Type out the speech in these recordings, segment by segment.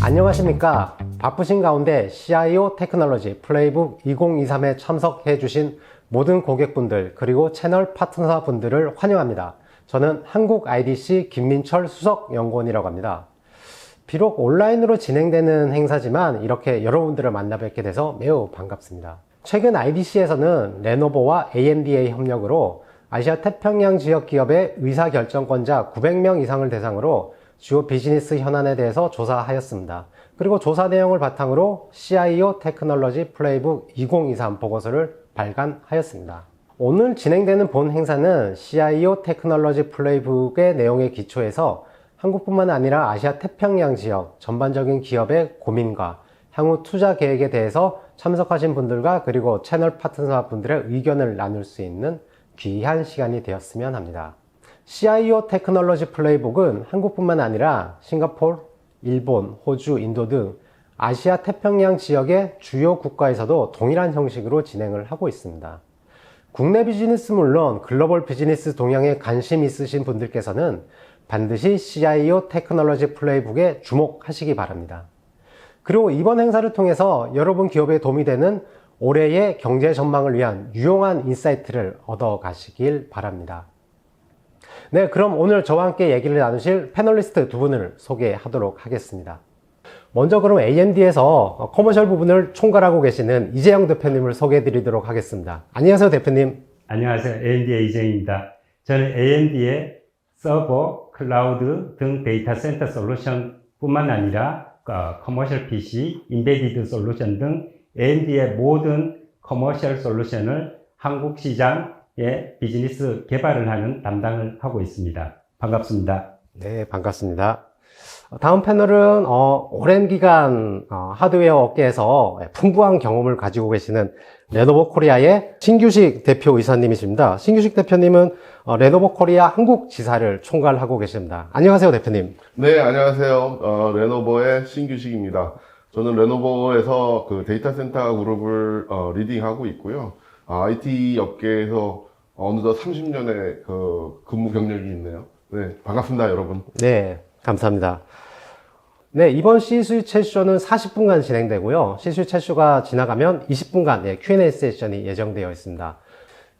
안녕하십니까. 바쁘신 가운데 CIO 테크놀로지 플레이북 2023에 참석해 주신 모든 고객분들 그리고 채널 파트너분들을 환영합니다. 저는 한국 IDC 김민철 수석연구원이라고 합니다. 비록 온라인으로 진행되는 행사지만 이렇게 여러분들을 만나 뵙게 돼서 매우 반갑습니다. 최근 IDC에서는 레노버와 AMD의 협력으로 아시아 태평양 지역 기업의 의사결정권자 900명 이상을 대상으로 주요 비즈니스 현안에 대해서 조사하였습니다. 그리고 조사 내용을 바탕으로 CIO 테크놀로지 플레이북 2023 보고서를 발간하였습니다. 오늘 진행되는 본 행사는 CIO 테크놀로지 플레이북의 내용에 기초해서 한국뿐만 아니라 아시아 태평양 지역 전반적인 기업의 고민과 향후 투자 계획에 대해서 참석하신 분들과 그리고 채널 파트너 분들의 의견을 나눌 수 있는 귀한 시간이 되었으면 합니다. CIO 테크놀로지 플레이북은 한국뿐만 아니라 싱가포르, 일본, 호주, 인도 등 아시아 태평양 지역의 주요 국가에서도 동일한 형식으로 진행을 하고 있습니다. 국내 비즈니스 물론 글로벌 비즈니스 동향에 관심 있으신 분들께서는 반드시 CIO 테크놀로지 플레이북에 주목하시기 바랍니다. 그리고 이번 행사를 통해서 여러분 기업에 도움이 되는 올해의 경제 전망을 위한 유용한 인사이트를 얻어 가시길 바랍니다. 네, 그럼 오늘 저와 함께 얘기를 나누실 패널리스트 두 분을 소개하도록 하겠습니다. 먼저 그럼 AMD에서 커머셜 부분을 총괄하고 계시는 이재영 대표님을 소개해 드리도록 하겠습니다. 안녕하세요, 대표님. 안녕하세요. AMD의 이재영입니다. 저는 AMD의 서버, 클라우드 등 데이터 센터 솔루션 뿐만 아니라 커머셜 PC, 인베디드 솔루션 등 AMD의 모든 커머셜 솔루션을 한국 시장에 비즈니스 개발을 하는 담당을 하고 있습니다. 반갑습니다. 네, 반갑습니다. 다음 패널은 오랜 기간 하드웨어 업계에서 풍부한 경험을 가지고 계시는 레노버 코리아의 신규식 대표 이사님이십니다. 신규식 대표님은 레노버 코리아 한국 지사를 총괄하고 계십니다. 안녕하세요, 대표님. 네, 안녕하세요. 레노버의 신규식입니다. 저는 레노버에서 그 데이터 센터 그룹을 리딩하고 있고요. IT 업계에서 어느덧 30년의 그 근무 경력이 있네요. 네, 반갑습니다, 여러분. 네, 감사합니다. 네, 이번 C-수ite 세션은 40분간 진행되고요. C-수ite 세션가 지나가면 20분간 Q&A 세션이 예정되어 있습니다.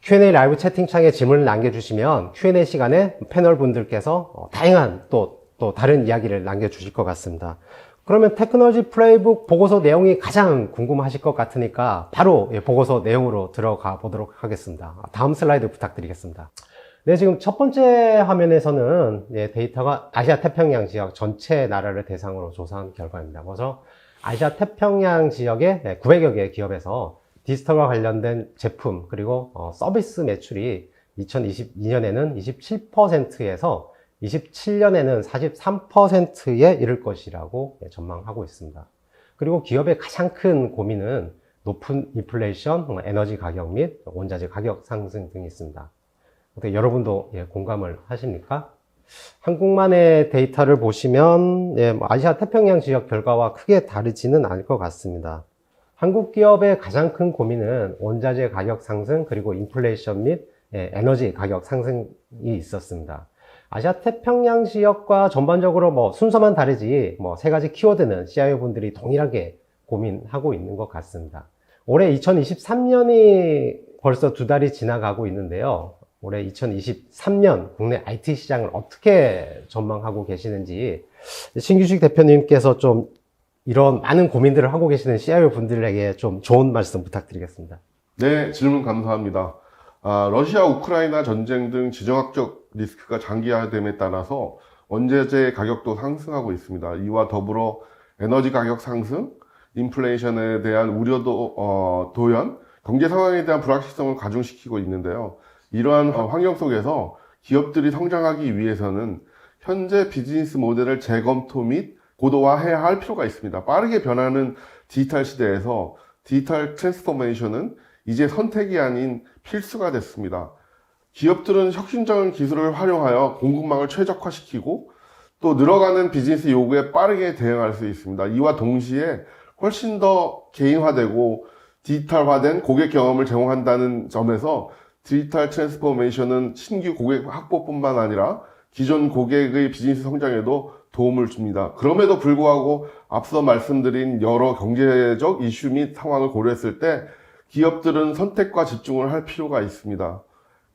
Q&A 라이브 채팅창에 질문을 남겨주시면 Q&A 시간에 패널 분들께서 다양한 또 다른 이야기를 남겨주실 것 같습니다. 그러면 테크놀로지 플레이북 보고서 내용이 가장 궁금하실 것 같으니까 바로 보고서 내용으로 들어가 보도록 하겠습니다. 다음 슬라이드 부탁드리겠습니다. 네, 지금 첫 번째 화면에서는 데이터가 아시아 태평양 지역 전체 나라를 대상으로 조사한 결과입니다. 그래서 아시아 태평양 지역의 900여 개의 기업에서 디지털과 관련된 제품 그리고 서비스 매출이 2022년에는 27%에서 27년에는 43%에 이를 것이라고 전망하고 있습니다. 그리고 기업의 가장 큰 고민은 높은 인플레이션, 에너지 가격 및 원자재 가격 상승 등이 있습니다. 어떻게 여러분도 공감을 하십니까? 한국만의 데이터를 보시면 아시아 태평양 지역 결과와 크게 다르지는 않을 것 같습니다. 한국 기업의 가장 큰 고민은 원자재 가격 상승 그리고 인플레이션 및 에너지 가격 상승이 있었습니다. 아시아 태평양 지역과 전반적으로 순서만 다르지 세 가지 키워드는 CIO 분들이 동일하게 고민하고 있는 것 같습니다. 올해 2023년이 벌써 두 달이 지나가고 있는데요. 올해 2023년 국내 IT 시장을 어떻게 전망하고 계시는지 신규식 대표님께서 좀 이런 많은 고민들을 하고 계시는 CIO 분들에게 좀 좋은 말씀 부탁드리겠습니다. 네, 질문 감사합니다. 러시아 우크라이나 전쟁 등 지정학적 리스크가 장기화됨에 따라서 원자재 가격도 상승하고 있습니다. 이와 더불어 에너지 가격 상승, 인플레이션에 대한 우려도 도연, 경제 상황에 대한 불확실성을 가중시키고 있는데요. 이러한 환경 속에서 기업들이 성장하기 위해서는 현재 비즈니스 모델을 재검토 및 고도화해야 할 필요가 있습니다. 빠르게 변하는 디지털 시대에서 디지털 트랜스포메이션은 이제 선택이 아닌 필수가 됐습니다. 기업들은 혁신적인 기술을 활용하여 공급망을 최적화시키고 또 늘어가는 비즈니스 요구에 빠르게 대응할 수 있습니다. 이와 동시에 훨씬 더 개인화되고 디지털화된 고객 경험을 제공한다는 점에서 디지털 트랜스포메이션은 신규 고객 확보뿐만 아니라 기존 고객의 비즈니스 성장에도 도움을 줍니다. 그럼에도 불구하고 앞서 말씀드린 여러 경제적 이슈 및 상황을 고려했을 때 기업들은 선택과 집중을 할 필요가 있습니다.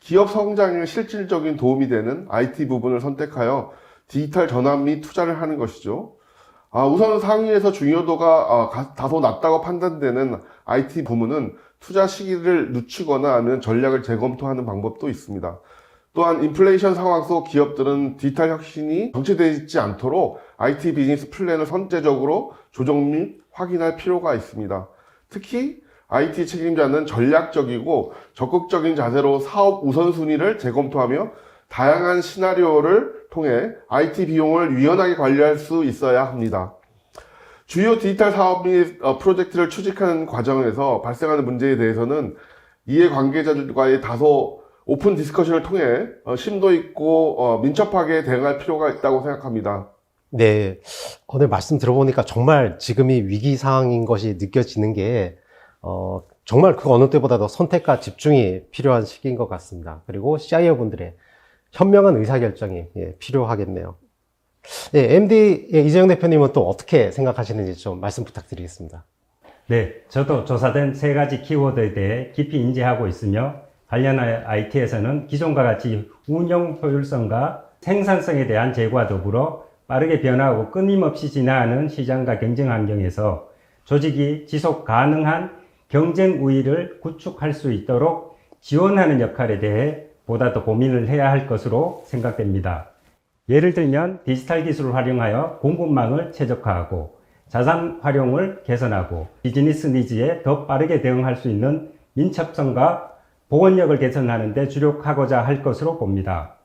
기업 성장에 실질적인 도움이 되는 IT 부분을 선택하여 디지털 전환 및 투자를 하는 것이죠. 우선 상위에서 중요도가 다소 낮다고 판단되는 IT 부문은 투자 시기를 늦추거나 하면 전략을 재검토하는 방법도 있습니다. 또한 인플레이션 상황 속 기업들은 디지털 혁신이 정체되지 않도록 IT 비즈니스 플랜을 선제적으로 조정 및 확인할 필요가 있습니다. 특히 IT 책임자는 전략적이고 적극적인 자세로 사업 우선순위를 재검토하며 다양한 시나리오를 통해 IT 비용을 유연하게 관리할 수 있어야 합니다. 주요 디지털 사업 및 프로젝트를 추진하는 과정에서 발생하는 문제에 대해서는 이해 관계자들과의 다소 오픈 디스커션을 통해 심도 있고 민첩하게 대응할 필요가 있다고 생각합니다. 네, 오늘 말씀 들어보니까 정말 지금이 위기 상황인 것이 느껴지는 게 정말 그 어느 때보다도 선택과 집중이 필요한 시기인 것 같습니다. 그리고 CIO 분들의 현명한 의사결정이 필요하겠네요. 네, MD 이재용 대표님은 또 어떻게 생각하시는지 좀 말씀 부탁드리겠습니다. 네, 저도 조사된 3가지 키워드에 대해 깊이 인지하고 있으며 관련하여 IT에서는 기존과 같이 운영 효율성과 생산성에 대한 제고와 더불어 빠르게 변화하고 끊임없이 진화하는 시장과 경쟁 환경에서 조직이 지속 가능한 경쟁 우위를 구축할 수 있도록 지원하는 역할에 대해 보다 더 고민을 해야 할 것으로 생각됩니다. 예를 들면 디지털 기술을 활용하여 공급망을 최적화하고 자산 활용을 개선하고 비즈니스 니즈에 더 빠르게 대응할 수 있는 민첩성과 보원력을 개선하는 데 주력하고자 할 것으로 봅니다.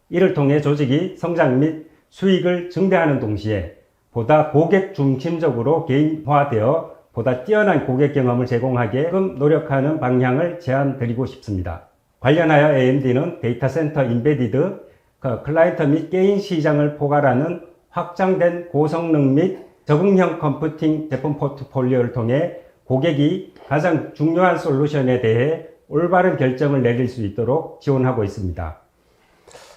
이를 통해 조직이 성장 및 수익을 증대하는 동시에 보다 고객 중심적으로 개인화되어 보다 뛰어난 고객 경험을 제공하게끔 노력하는 방향을 제안드리고 싶습니다. 관련하여 AMD는 데이터 센터 인베디드, 클라이언트 및 게임 시장을 포괄하는 확장된 고성능 및 적응형 컴퓨팅 제품 포트폴리오를 통해 고객이 가장 중요한 솔루션에 대해 올바른 결정을 내릴 수 있도록 지원하고 있습니다.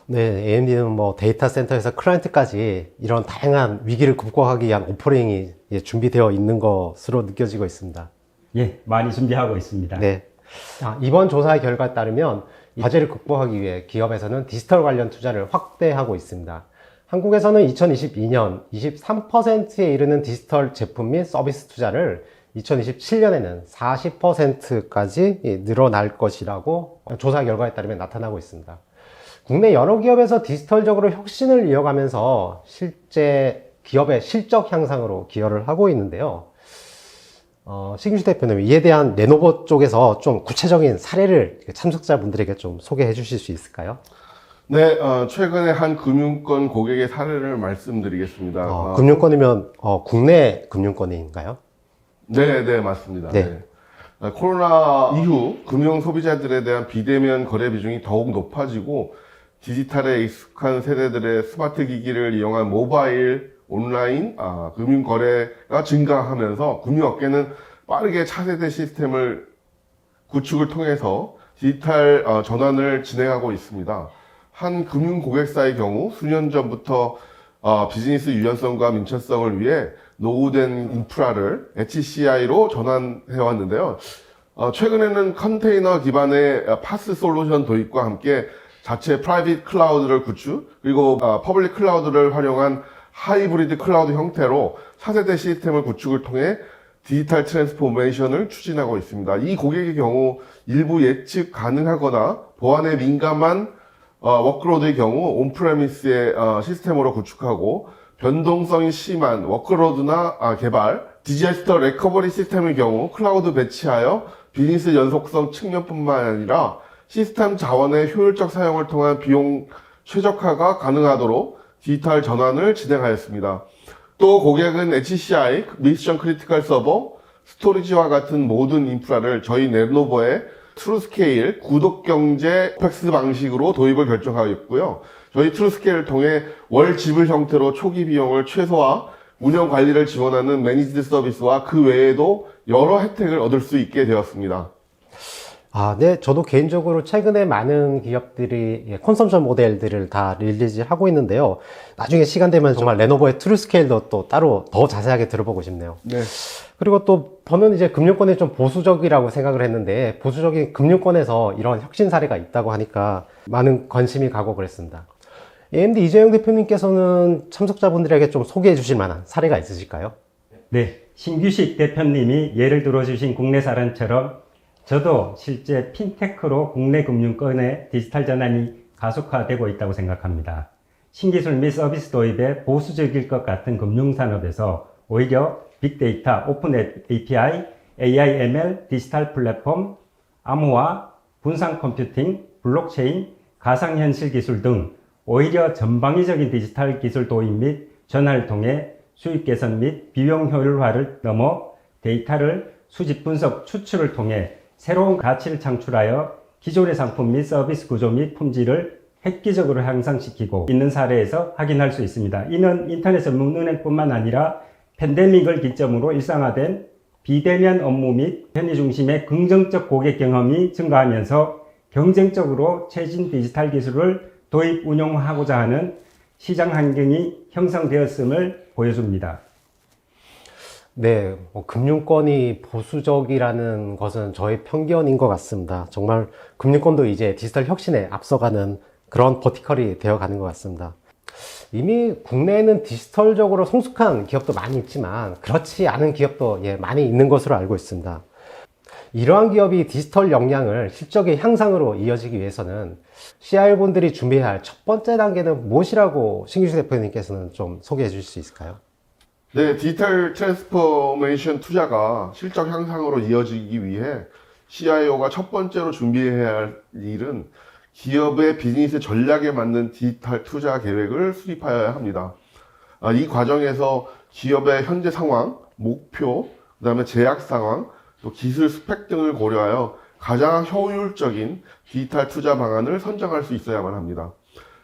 네, AMD는 뭐 데이터 센터에서 클라이언트까지 이런 다양한 위기를 극복하기 위한 오퍼링이 준비되어 있는 것으로 느껴지고 있습니다. 예, 많이 준비하고 있습니다. 네. 이번 조사의 결과에 따르면 과제를 극복하기 위해 기업에서는 디지털 관련 투자를 확대하고 있습니다. 한국에서는 2022년 23%에 이르는 디지털 제품 및 서비스 투자를 2027년에는 40%까지 늘어날 것이라고 조사 결과에 따르면 나타나고 있습니다. 국내 여러 기업에서 디지털적으로 혁신을 이어가면서 실제 기업의 실적 향상으로 기여를 하고 있는데요. 신규 대표님, 이에 대한 레노버 쪽에서 좀 구체적인 사례를 참석자분들에게 좀 소개해 주실 수 있을까요? 네, 최근에 한 금융권 고객의 사례를 말씀드리겠습니다. 금융권이면 국내 금융권인가요? 네, 맞습니다. 네. 코로나 이후 금융 소비자들에 대한 비대면 거래 비중이 더욱 높아지고 디지털에 익숙한 세대들의 스마트 기기를 이용한 모바일, 온라인, 금융 거래가 증가하면서 금융업계는 빠르게 차세대 시스템을 구축을 통해서 디지털 전환을 진행하고 있습니다. 한 금융 고객사의 경우 수년 전부터 비즈니스 유연성과 민첩성을 위해 노후된 인프라를 HCI로 전환해 왔는데요. 최근에는 컨테이너 기반의 파스 솔루션 도입과 함께 자체 프라이빗 클라우드를 구축, 그리고 퍼블릭 클라우드를 활용한 하이브리드 클라우드 형태로 4세대 시스템을 구축을 통해 디지털 트랜스포메이션을 추진하고 있습니다. 이 고객의 경우 일부 예측 가능하거나 보안에 민감한 워크로드의 경우 온프레미스의 시스템으로 구축하고 변동성이 심한 워크로드나 개발, 디자스터 레커버리 시스템의 경우 클라우드 배치하여 비즈니스 연속성 측면뿐만 아니라 시스템 자원의 효율적 사용을 통한 비용 최적화가 가능하도록 디지털 전환을 진행하였습니다. 또 고객은 HCI, 미션 크리티컬 서버, 스토리지와 같은 모든 인프라를 저희 레노버의 트루스케일 구독경제 팩스 방식으로 도입을 결정하였고요. 저희 트루스케일을 통해 월 지불 형태로 초기 비용을 최소화, 운영 관리를 지원하는 매니지드 서비스와 그 외에도 여러 혜택을 얻을 수 있게 되었습니다. 네. 저도 개인적으로 최근에 많은 기업들이 컨섬션 모델들을 다 릴리즈하고 있는데요. 나중에 시간 되면 정말 레노버의 트루스케일도 또 따로 더 자세하게 들어보고 싶네요. 네. 그리고 또 저는 이제 금융권에 좀 보수적이라고 생각을 했는데 보수적인 금융권에서 이런 혁신 사례가 있다고 하니까 많은 관심이 가고 그랬습니다. AMD 이재용 대표님께서는 참석자분들에게 좀 소개해 주실 만한 사례가 있으실까요? 네, 신규식 대표님이 예를 들어주신 국내 사례처럼 저도 실제 핀테크로 국내 금융권의 디지털 전환이 가속화되고 있다고 생각합니다. 신기술 및 서비스 도입에 보수적일 것 같은 금융산업에서 오히려 빅데이터, 오픈 API, AI, ML, 디지털 플랫폼, 암호화, 분산 컴퓨팅, 블록체인, 가상현실 기술 등 오히려 전방위적인 디지털 기술 도입 및 전환을 통해 수익 개선 및 비용 효율화를 넘어 데이터를 수집 분석 추출을 통해 새로운 가치를 창출하여 기존의 상품 및 서비스 구조 및 품질을 획기적으로 향상시키고 있는 사례에서 확인할 수 있습니다. 이는 인터넷 전문은행뿐만 아니라 팬데믹을 기점으로 일상화된 비대면 업무 및 편의 중심의 긍정적 고객 경험이 증가하면서 경쟁적으로 최신 디지털 기술을 도입 운용하고자 하는 시장 환경이 형성되었음을 보여줍니다. 네, 금융권이 보수적이라는 것은 저의 편견인 것 같습니다. 정말 금융권도 이제 디지털 혁신에 앞서가는 그런 버티컬이 되어가는 것 같습니다. 이미 국내에는 디지털적으로 성숙한 기업도 많이 있지만 그렇지 않은 기업도 많이 있는 것으로 알고 있습니다. 이러한 기업이 디지털 역량을 실적의 향상으로 이어지기 위해서는 CIO분들이 준비해야 할 첫 번째 단계는 무엇이라고 신규식 대표님께서는 좀 소개해 주실 수 있을까요? 네, 디지털 트랜스포메이션 투자가 실적 향상으로 이어지기 위해 CIO가 첫 번째로 준비해야 할 일은 기업의 비즈니스 전략에 맞는 디지털 투자 계획을 수립하여야 합니다. 이 과정에서 기업의 현재 상황, 목표, 그 다음에 제약 상황, 또 기술 스펙 등을 고려하여 가장 효율적인 디지털 투자 방안을 선정할 수 있어야만 합니다.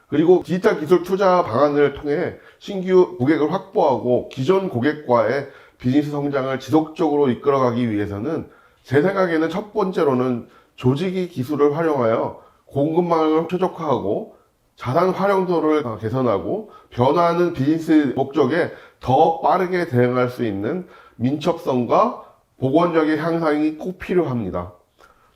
그리고 디지털 기술 투자 방안을 통해 신규 고객을 확보하고 기존 고객과의 비즈니스 성장을 지속적으로 이끌어가기 위해서는 제 생각에는 첫 번째로는 조직이 기술을 활용하여 공급망을 최적화하고 자산 활용도를 개선하고 변화하는 비즈니스 목적에 더 빠르게 대응할 수 있는 민첩성과 보건력의 향상이 꼭 필요합니다.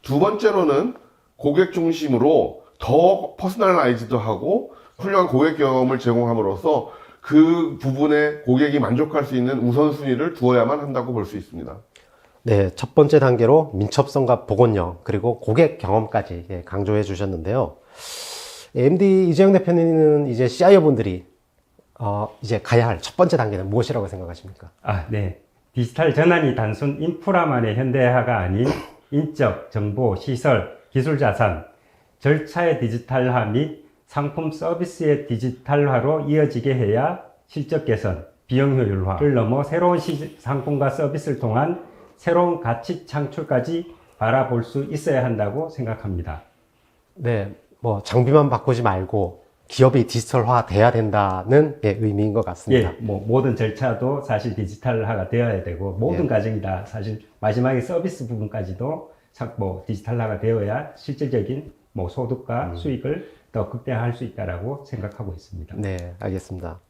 두 번째로는 고객 중심으로 더 퍼스널라이즈드하고 훌륭한 고객 경험을 제공함으로써 그 부분에 고객이 만족할 수 있는 우선순위를 두어야만 한다고 볼 수 있습니다. 네, 첫 번째 단계로 민첩성과 보건력 그리고 고객 경험까지 강조해 주셨는데요. AMD 이재용 대표님은 이제 CIO분들이 이제 가야 할 첫 번째 단계는 무엇이라고 생각하십니까? 네. 디지털 전환이 단순 인프라만의 현대화가 아닌 인적, 정보, 시설, 기술 자산, 절차의 디지털화 및 상품 서비스의 디지털화로 이어지게 해야 실적 개선, 비용 효율화를 넘어 새로운 상품과 서비스를 통한 새로운 가치 창출까지 바라볼 수 있어야 한다고 생각합니다. 네, 장비만 바꾸지 말고 기업이 디지털화 돼야 된다는 의미인 것 같습니다. 모든 절차도 사실 디지털화가 되어야 되고 모든 과정이 다 사실 마지막에 서비스 부분까지도 디지털화가 되어야 실질적인 소득과 수익을 더 극대화할 수 있다라고 생각하고 있습니다. 네, 알겠습니다.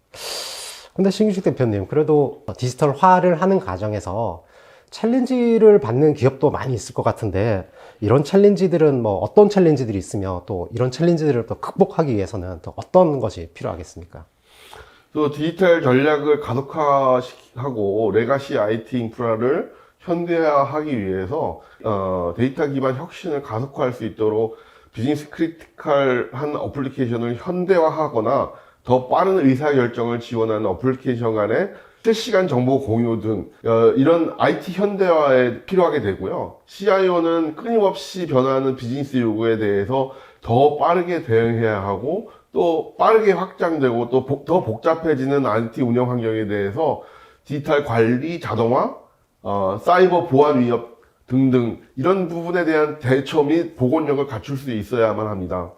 근데 신규식 대표님, 그래도 디지털화를 하는 과정에서 챌린지를 받는 기업도 많이 있을 것 같은데 이런 챌린지들은 어떤 챌린지들이 있으며 또 이런 챌린지들을 또 극복하기 위해서는 또 어떤 것이 필요하겠습니까? 또 디지털 전략을 가속화하고 레가시 IT 인프라를 현대화하기 위해서 데이터 기반 혁신을 가속화할 수 있도록 비즈니스 크리티컬한 어플리케이션을 현대화하거나 더 빠른 의사결정을 지원하는 어플리케이션 간의 실시간 정보 공유 등 이런 IT 현대화에 필요하게 되고요. CIO는 끊임없이 변화하는 비즈니스 요구에 대해서 더 빠르게 대응해야 하고 또 빠르게 확장되고 또 더 복잡해지는 IT 운영 환경에 대해서 디지털 관리 자동화, 사이버 보안 위협 등등 이런 부분에 대한 대처 및 보건력을 갖출 수 있어야만 합니다.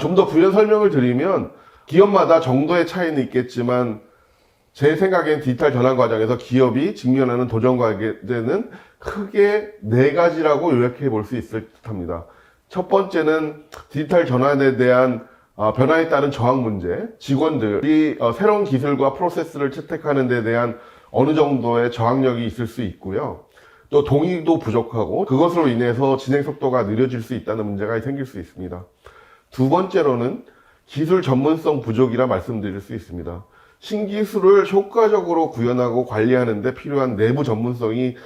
좀 더 부연 설명을 드리면 기업마다 정도의 차이는 있겠지만 제 생각엔 디지털 전환 과정에서 기업이 직면하는 도전 과제는 크게 네 가지라고 요약해 볼 수 있을 듯합니다. 첫 번째는 디지털 전환에 대한 변화에 따른 저항 문제, 직원들이 새로운 기술과 프로세스를 채택하는 데 대한 어느 정도의 저항력이 있을 수 있고요. 또 동의도 부족하고 그것으로 인해서 진행 속도가 느려질 수 있다는 문제가 생길 수 있습니다. 두 번째로는 기술 전문성 부족이라 말씀드릴 수 있습니다. 신기술을 효과적으로 구현하고 관리하는 데 필요한 내부 전문성이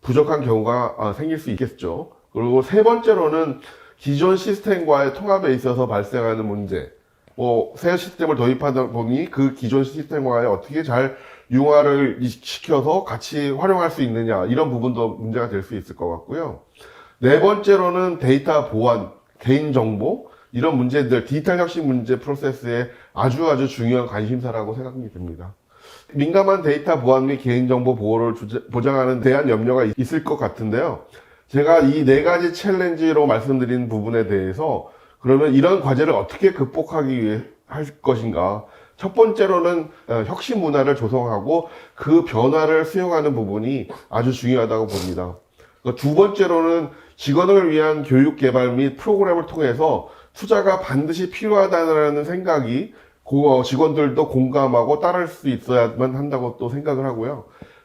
부족한 경우가 생길 수 있겠죠. 그리고 세 번째로는 기존 시스템과의 통합에 있어서 발생하는 문제, 새 시스템을 도입하다 보니 그 기존 시스템과의 어떻게 잘 융화를 시켜서 같이 활용할 수 있느냐, 이런 부분도 문제가 될 수 있을 것 같고요. 네 번째로는 데이터 보안, 개인정보, 이런 문제들, 디지털 혁신 문제 프로세스에 아주 중요한 관심사라고 생각이 듭니다. 민감한 데이터 보안 및 개인정보 보호를 보장하는 대한 염려가 있을 것 같은데요. 제가 이 네 가지 챌린지로 말씀드린 부분에 대해서 그러면 이런 과제를 어떻게 극복하기 위해 할 것인가. 첫 번째로는 혁신 문화를 조성하고 그 변화를 수용하는 부분이 아주 중요하다고 봅니다. 두 번째로는 직원을 위한 교육 개발 및 프로그램을 통해서 투자가 반드시 필요하다는 생각이 직원들도 공감하고 따를 수 있어야만 한다고 또 생각을 하고요.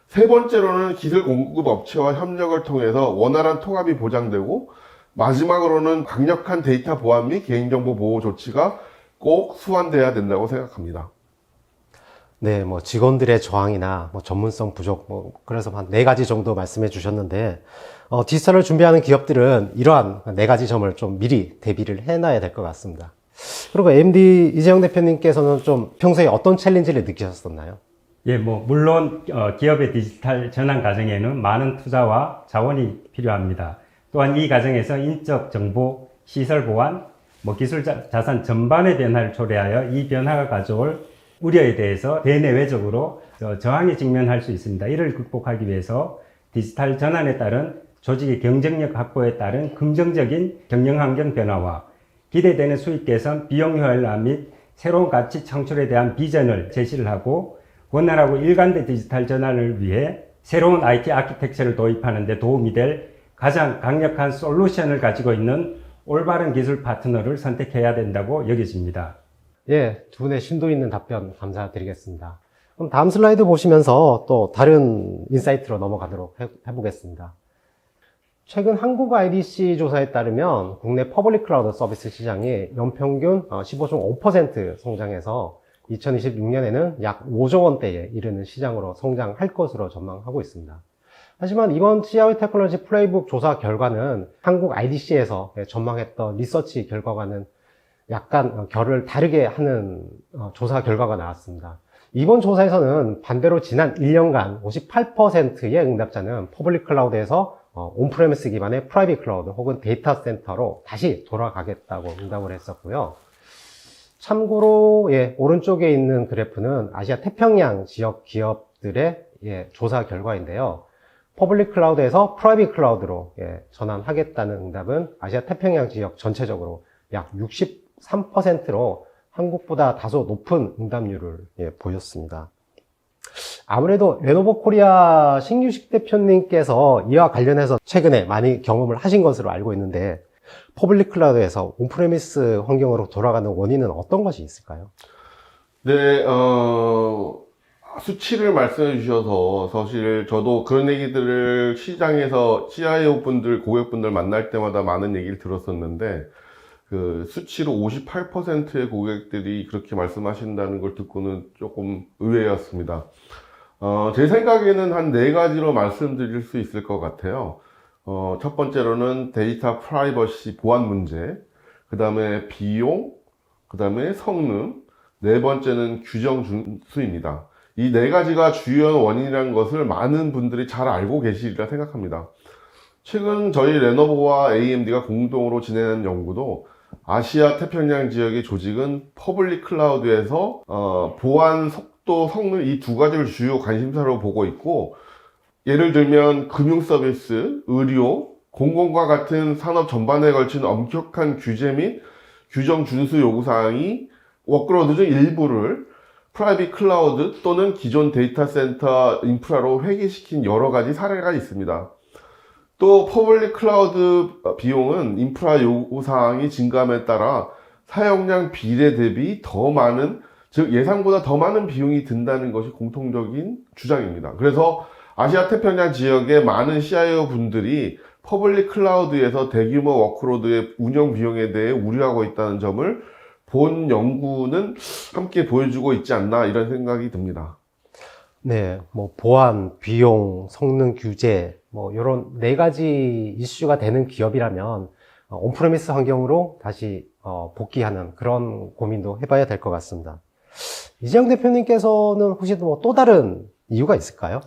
세 번째로는 기술 공급 업체와 협력을 통해서 원활한 통합이 보장되고, 마지막으로는 강력한 데이터 보안 및 개인정보 보호 조치가 꼭 수반돼야 된다고 생각합니다. 네, 직원들의 저항이나 전문성 부족, 그래서 한 네 가지 정도 말씀해 주셨는데, 디지털을 준비하는 기업들은 이러한 네 가지 점을 좀 미리 대비를 해놔야 될 것 같습니다. 그리고 AMD 이재용 대표님께서는 좀 평소에 어떤 챌린지를 느끼셨었나요? 예, 물론 기업의 디지털 전환 과정에는 많은 투자와 자원이 필요합니다. 또한 이 과정에서 인적 정보, 시설 보안, 기술 자산 전반의 변화를 초래하여 이 변화가 가져올 우려에 대해서 대내외적으로 저항에 직면할 수 있습니다. 이를 극복하기 위해서 디지털 전환에 따른 조직의 경쟁력 확보에 따른 긍정적인 경영 환경 변화와 기대되는 수익 개선, 비용 효율화 및 새로운 가치 창출에 대한 비전을 제시를 하고, 원활하고 일관된 디지털 전환을 위해 새로운 IT 아키텍처를 도입하는 데 도움이 될 가장 강력한 솔루션을 가지고 있는 올바른 기술 파트너를 선택해야 된다고 여겨집니다. 예, 두 분의 심도 있는 답변 감사드리겠습니다. 그럼 다음 슬라이드 보시면서 또 다른 인사이트로 넘어가도록 해보겠습니다. 최근 한국 IDC 조사에 따르면 국내 퍼블릭 클라우드 서비스 시장이 연평균 15.5% 성장해서 2026년에는 약 5조 원대에 이르는 시장으로 성장할 것으로 전망하고 있습니다. 하지만 이번 CIO 테크놀로지 플레이북 조사 결과는 한국 IDC에서 전망했던 리서치 결과와는 약간 결을 다르게 하는 조사 결과가 나왔습니다. 이번 조사에서는 반대로 지난 1년간 58%의 응답자는 퍼블릭 클라우드에서 온프레미스 기반의 프라이빗 클라우드 혹은 데이터 센터로 다시 돌아가겠다고 응답을 했었고요. 참고로 오른쪽에 있는 그래프는 아시아 태평양 지역 기업들의 조사 결과인데요. 퍼블릭 클라우드에서 프라이빗 클라우드로 전환하겠다는 응답은 아시아 태평양 지역 전체적으로 약 63%로 한국보다 다소 높은 응답률을 보였습니다. 아무래도 레노버 코리아 신규식 대표님께서 이와 관련해서 최근에 많이 경험을 하신 것으로 알고 있는데, 퍼블릭 클라우드에서 온프레미스 환경으로 돌아가는 원인은 어떤 것이 있을까요? 네, 수치를 말씀해 주셔서 사실 저도 그런 얘기들을 시장에서 CIO 분들, 고객분들 만날 때마다 많은 얘기를 들었었는데, 그 수치로 58%의 고객들이 그렇게 말씀하신다는 걸 듣고는 조금 의외였습니다. 제 생각에는 한 네 가지로 말씀드릴 수 있을 것 같아요. 첫 번째로는 데이터 프라이버시 보안 문제, 그 다음에 비용, 그 다음에 성능, 네 번째는 규정 준수입니다. 이 네 가지가 주요한 원인이라는 것을 많은 분들이 잘 알고 계시리라 생각합니다. 최근 저희 레노버와 AMD가 공동으로 진행한 연구도 아시아 태평양 지역의 조직은 퍼블릭 클라우드에서 보안, 속도, 성능 이 두 가지를 주요 관심사로 보고 있고, 예를 들면 금융 서비스, 의료, 공공과 같은 산업 전반에 걸친 엄격한 규제 및 규정 준수 요구사항이 워크로드 중 일부를 프라이빗 클라우드 또는 기존 데이터 센터 인프라로 회귀시킨 여러 가지 사례가 있습니다. 또 퍼블릭 클라우드 비용은 인프라 요구사항이 증감에 따라 사용량 비례 대비 더 많은, 즉 예상보다 더 많은 비용이 든다는 것이 공통적인 주장입니다. 그래서 아시아 태평양 지역의 많은 CIO 분들이 퍼블릭 클라우드에서 대규모 워크로드의 운영 비용에 대해 우려하고 있다는 점을 본 연구는 함께 보여주고 있지 않나 이런 생각이 듭니다. 네, 뭐 보안, 비용, 성능 규제, 뭐 이런 네 가지 이슈가 되는 기업이라면 온프레미스 환경으로 다시 복귀하는 그런 고민도 해봐야 될 것 같습니다. 이재영 대표님께서는 혹시 또 다른 이유가 있을까요?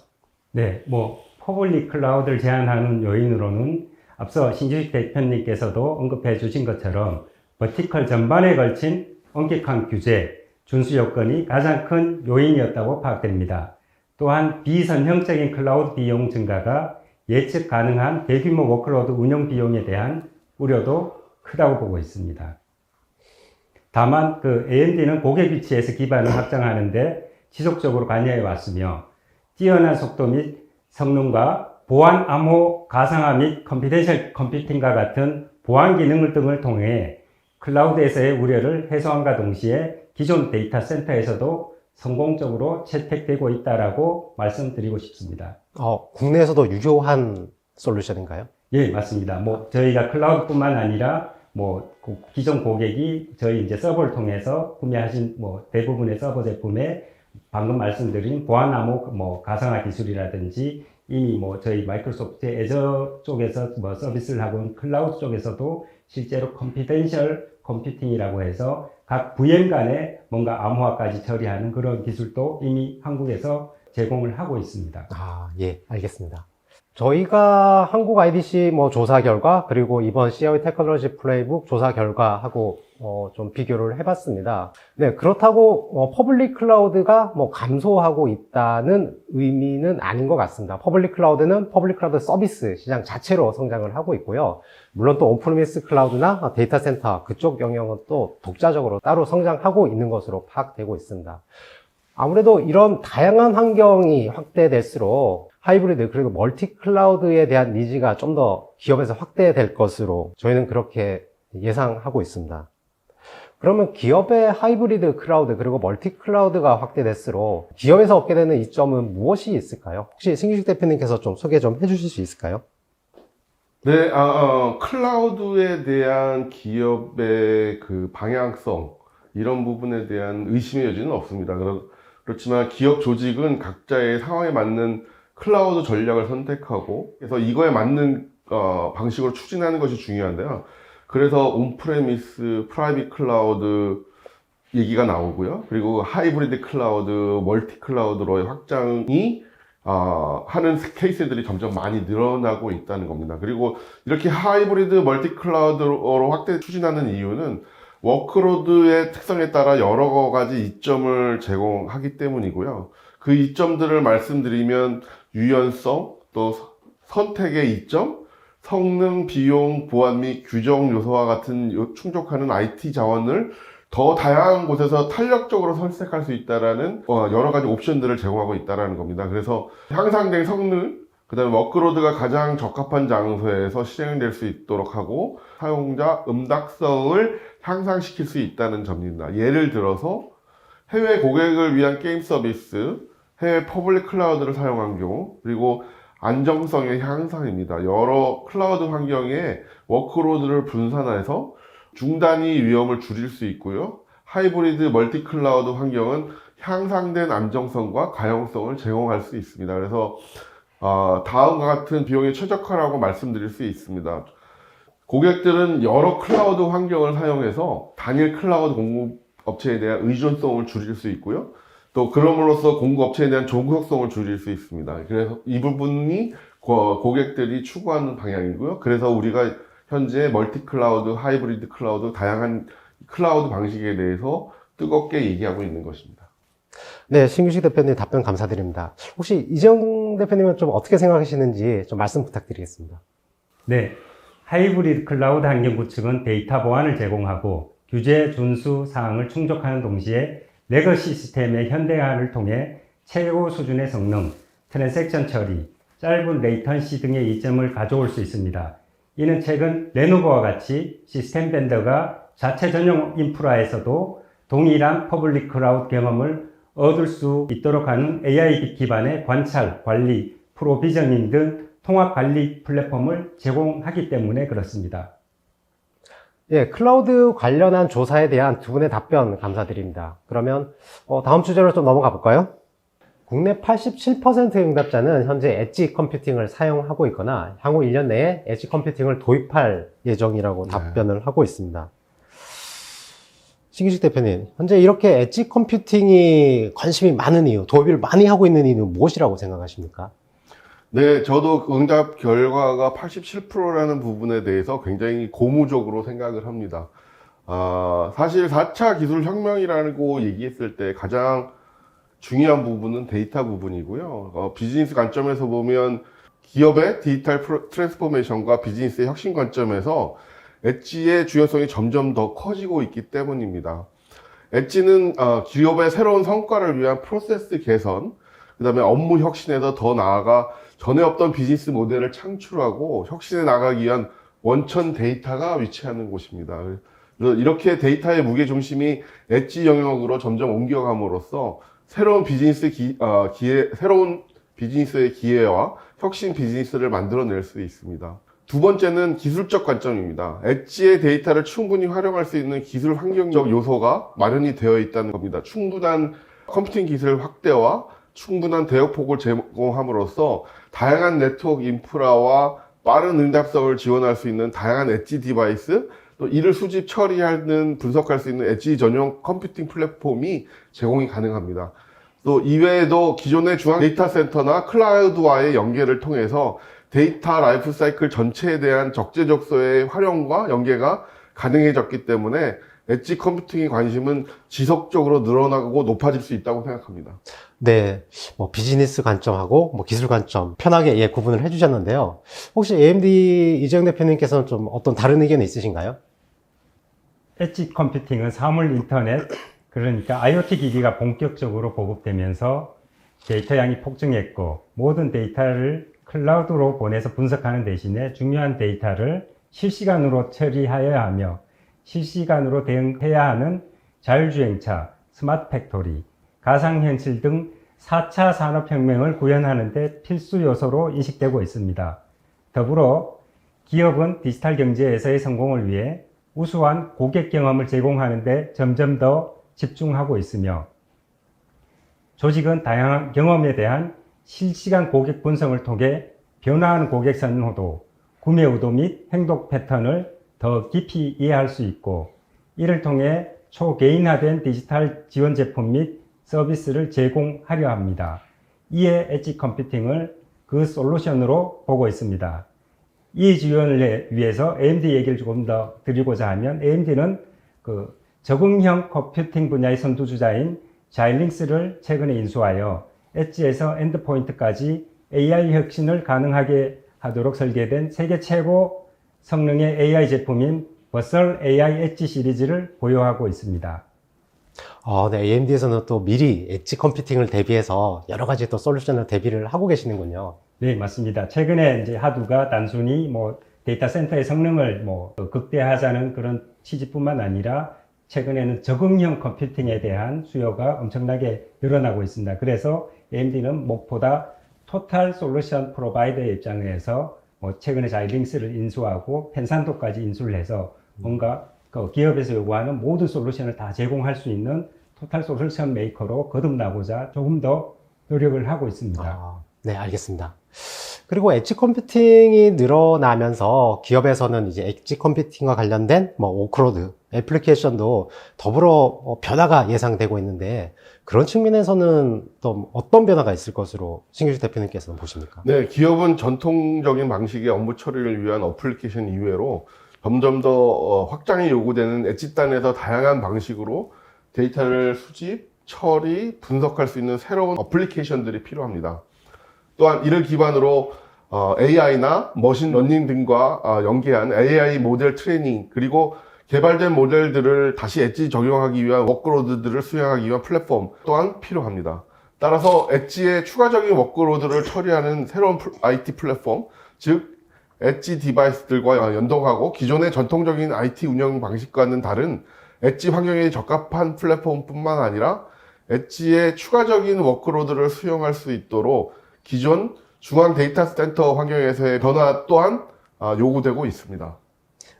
네, 뭐 퍼블릭 클라우드를 제한하는 요인으로는 앞서 신주식 대표님께서도 언급해 주신 것처럼 버티컬 전반에 걸친 엄격한 규제, 준수 요건이 가장 큰 요인이었다고 파악됩니다. 또한 비선형적인 클라우드 비용 증가가 예측 가능한 대규모 워크로드 운영 비용에 대한 우려도 크다고 보고 있습니다. 다만 AMD는 고객 위치에서 기반을 확장하는데 지속적으로 관여해 왔으며 뛰어난 속도 및 성능과 보안 암호 가상화 및 컴피덴셜 컴퓨팅과 같은 보안 기능 등을 통해 클라우드에서의 우려를 해소함과 동시에 기존 데이터 센터에서도 성공적으로 채택되고 있다라고 말씀드리고 싶습니다. 국내에서도 유효한 솔루션인가요? 예, 맞습니다. 저희가 클라우드뿐만 아니라 기존 고객이 저희 이제 서버를 통해서 구매하신 대부분의 서버 제품에 방금 말씀드린 보안 암호 가상화 기술이라든지 이미 저희 마이크로소프트 애저 쪽에서 서비스를 하고 있는 클라우드 쪽에서도 실제로 컴피덴셜 컴퓨팅이라고 해서 각 VM 간에 뭔가 암호화까지 처리하는 그런 기술도 이미 한국에서 제공을 하고 있습니다. 예, 알겠습니다. 저희가 한국 IDC 조사 결과 그리고 이번 CIO 테크놀로지 플레이북 조사 결과하고 좀 비교를 해봤습니다. 네, 그렇다고 퍼블릭 클라우드가 감소하고 있다는 의미는 아닌 것 같습니다. 퍼블릭 클라우드는 퍼블릭 클라우드 서비스 시장 자체로 성장을 하고 있고요. 물론 또 온프리미스 클라우드나 데이터 센터 그쪽 영역은 또 독자적으로 따로 성장하고 있는 것으로 파악되고 있습니다. 아무래도 이런 다양한 환경이 확대될수록 하이브리드 그리고 멀티 클라우드에 대한 니즈가 좀 더 기업에서 확대될 것으로 저희는 그렇게 예상하고 있습니다. 그러면 기업의 하이브리드 클라우드 그리고 멀티 클라우드가 확대될수록 기업에서 얻게 되는 이점은 무엇이 있을까요? 혹시 승규식 대표님께서 좀 소개 좀 해주실 수 있을까요? 네, 클라우드에 대한 기업의 그 방향성 이런 부분에 대한 의심의 여지는 없습니다. 그렇지만 기업 조직은 각자의 상황에 맞는 클라우드 전략을 선택하고 그래서 이거에 맞는 방식으로 추진하는 것이 중요한데요. 그래서 온프레미스, 프라이빗 클라우드 얘기가 나오고요. 그리고 하이브리드 클라우드, 멀티 클라우드로의 확장이 하는 케이스들이 점점 많이 늘어나고 있다는 겁니다. 그리고 이렇게 하이브리드, 멀티 클라우드로 확대 추진하는 이유는 워크로드의 특성에 따라 여러 가지 이점을 제공하기 때문이고요. 그 이점들을 말씀드리면 유연성, 또 선택의 이점, 성능, 비용, 보안 및 규정 요소와 같은 충족하는 IT 자원을 더 다양한 곳에서 탄력적으로 선택할 수 있다라는 여러 가지 옵션들을 제공하고 있다라는 겁니다. 그래서 향상된 성능, 그 다음에 워크로드가 가장 적합한 장소에서 실행될 수 있도록 하고 사용자 응답성을 향상시킬 수 있다는 점입니다. 예를 들어서 해외 고객을 위한 게임 서비스, 해외 퍼블릭 클라우드를 사용한 경우, 그리고 안정성의 향상입니다. 여러 클라우드 환경에 워크로드를 분산해서 중단위 위험을 줄일 수 있고요. 하이브리드 멀티 클라우드 환경은 향상된 안정성과 가용성을 제공할 수 있습니다. 그래서 다음과 같은 비용에 최적화라고 말씀드릴 수 있습니다. 고객들은 여러 클라우드 환경을 사용해서 단일 클라우드 공급업체에 대한 의존성을 줄일 수 있고요. 또 그럼으로써 공급업체에 대한 종속성을 줄일 수 있습니다. 그래서 이 부분이 고객들이 추구하는 방향이고요. 그래서 우리가 현재 멀티 클라우드, 하이브리드 클라우드, 다양한 클라우드 방식에 대해서 뜨겁게 얘기하고 있는 것입니다. 네, 신규식 대표님 답변 감사드립니다. 혹시 이재영 대표님은 좀 어떻게 생각하시는지 좀 말씀 부탁드리겠습니다. 네, 하이브리드 클라우드 환경 구축은 데이터 보안을 제공하고 규제 준수 사항을 충족하는 동시에 레거시 시스템의 현대화를 통해 최고 수준의 성능, 트랜잭션 처리, 짧은 레이턴시 등의 이점을 가져올 수 있습니다. 이는 최근 레노버와 같이 시스템 벤더가 자체 전용 인프라에서도 동일한 퍼블릭 클라우드 경험을 얻을 수 있도록 하는 AI 기반의 관찰, 관리, 프로비저닝 등 통합 관리 플랫폼을 제공하기 때문에 그렇습니다. 예, 클라우드 관련한 조사에 대한 두 분의 답변 감사드립니다. 그러면 다음 주제로 좀 넘어가 볼까요? 국내 87%의 응답자는 현재 엣지 컴퓨팅을 사용하고 있거나 향후 1년 내에 엣지 컴퓨팅을 도입할 예정이라고 답변을 하고 있습니다. 신기식 대표님, 현재 이렇게 엣지 컴퓨팅이 관심이 많은 이유, 도입을 많이 하고 있는 이유는 무엇이라고 생각하십니까? 네, 저도 응답 결과가 87%라는 부분에 대해서 굉장히 고무적으로 생각을 합니다. 사실 4차 기술 혁명이라고 얘기했을 때 가장 중요한 부분은 데이터 부분이고요. 비즈니스 관점에서 보면 기업의 디지털 트랜스포메이션과 비즈니스의 혁신 관점에서 엣지의 중요성이 점점 더 커지고 있기 때문입니다. 엣지는 기업의 새로운 성과를 위한 프로세스 개선, 그 다음에 업무 혁신에서 더 나아가 전에 없던 비즈니스 모델을 창출하고 혁신해 나가기 위한 원천 데이터가 위치하는 곳입니다. 그래서 이렇게 데이터의 무게중심이 엣지 영역으로 점점 옮겨감으로써 새로운 비즈니스의 기회와 혁신 비즈니스를 만들어낼 수 있습니다. 두 번째는 기술적 관점입니다. 엣지의 데이터를 충분히 활용할 수 있는 기술 환경적 요소가 마련이 되어 있다는 겁니다. 충분한 컴퓨팅 기술 확대와 충분한 대역폭을 제공함으로써 다양한 네트워크 인프라와 빠른 응답성을 지원할 수 있는 다양한 엣지 디바이스, 또 이를 수집 처리하는 분석할 수 있는 엣지 전용 컴퓨팅 플랫폼이 제공이 가능합니다. 또 이외에도 기존의 중앙 데이터 센터나 클라우드와의 연계를 통해서 데이터 라이프 사이클 전체에 대한 적재적소의 활용과 연계가 가능해졌기 때문에 엣지 컴퓨팅의 관심은 지속적으로 늘어나고 높아질 수 있다고 생각합니다. 네, 비즈니스 관점하고 기술 관점 편하게 구분을 해주셨는데요. 혹시 AMD 이재영 대표님께서는 좀 어떤 다른 의견이 있으신가요? 엣지 컴퓨팅은 사물 인터넷, 그러니까 IoT 기기가 본격적으로 보급되면서 데이터 양이 폭증했고 모든 데이터를 클라우드로 보내서 분석하는 대신에 중요한 데이터를 실시간으로 처리하여야 하며 실시간으로 대응해야 하는 자율주행차, 스마트 팩토리, 가상현실 등 4차 산업혁명을 구현하는 데 필수 요소로 인식되고 있습니다. 더불어 기업은 디지털 경제에서의 성공을 위해 우수한 고객 경험을 제공하는 데 점점 더 집중하고 있으며 조직은 다양한 경험에 대한 실시간 고객 분석을 통해 변화하는 고객 선호도, 구매 의도 및 행동 패턴을 더 깊이 이해할 수 있고 이를 통해 초개인화된 디지털 지원 제품 및 서비스를 제공하려 합니다. 이에 엣지 컴퓨팅을 그 솔루션으로 보고 있습니다. 이 지원을 위해서 AMD 얘기를 조금 더 드리고자 하면 AMD는 적응형 컴퓨팅 분야의 선두주자인 자일링스를 최근에 인수하여 엣지에서 엔드포인트까지 AI 혁신을 가능하게 하도록 설계된 세계 최고 성능의 AI 제품인 버설 AI 엣지 시리즈를 보유하고 있습니다. 네, AMD에서는 또 미리 엣지 컴퓨팅을 대비해서 여러 가지 또 솔루션을 대비를 하고 계시는군요. 네, 맞습니다. 최근에 이제 하두가 단순히 데이터 센터의 성능을 극대화하자는 그런 취지뿐만 아니라 최근에는 적응형 컴퓨팅에 대한 수요가 엄청나게 늘어나고 있습니다. 그래서 AMD는 무엇보다 토탈 솔루션 프로바이더의 입장에서 최근에 자이링스를 인수하고 펜산도까지 인수를 해서 뭔가 기업에서 요구하는 모든 솔루션을 다 제공할 수 있는 토탈 솔루션 메이커로 거듭나고자 조금 더 노력을 하고 있습니다. 네, 알겠습니다. 그리고 엣지 컴퓨팅이 늘어나면서 기업에서는 이제 엣지 컴퓨팅과 관련된 오크로드 애플리케이션도 더불어 변화가 예상되고 있는데 그런 측면에서는 또 어떤 변화가 있을 것으로 신규식 대표님께서는 보십니까? 네, 기업은 전통적인 방식의 업무 처리를 위한 어플리케이션 이외로 점점 더 확장이 요구되는 엣지단에서 다양한 방식으로 데이터를 수집, 처리, 분석할 수 있는 새로운 어플리케이션들이 필요합니다. 또한 이를 기반으로 AI나 머신러닝 등과 연계한 AI 모델 트레이닝 그리고 개발된 모델들을 다시 엣지 적용하기 위한 워크로드들을 수행하기 위한 플랫폼 또한 필요합니다. 따라서 엣지의 추가적인 워크로드를 처리하는 새로운 IT 플랫폼, 즉 엣지 디바이스들과 연동하고 기존의 전통적인 IT 운영 방식과는 다른 엣지 환경에 적합한 플랫폼뿐만 아니라 엣지의 추가적인 워크로드를 수용할 수 있도록 기존 중앙 데이터 센터 환경에서의 변화 또한 요구되고 있습니다.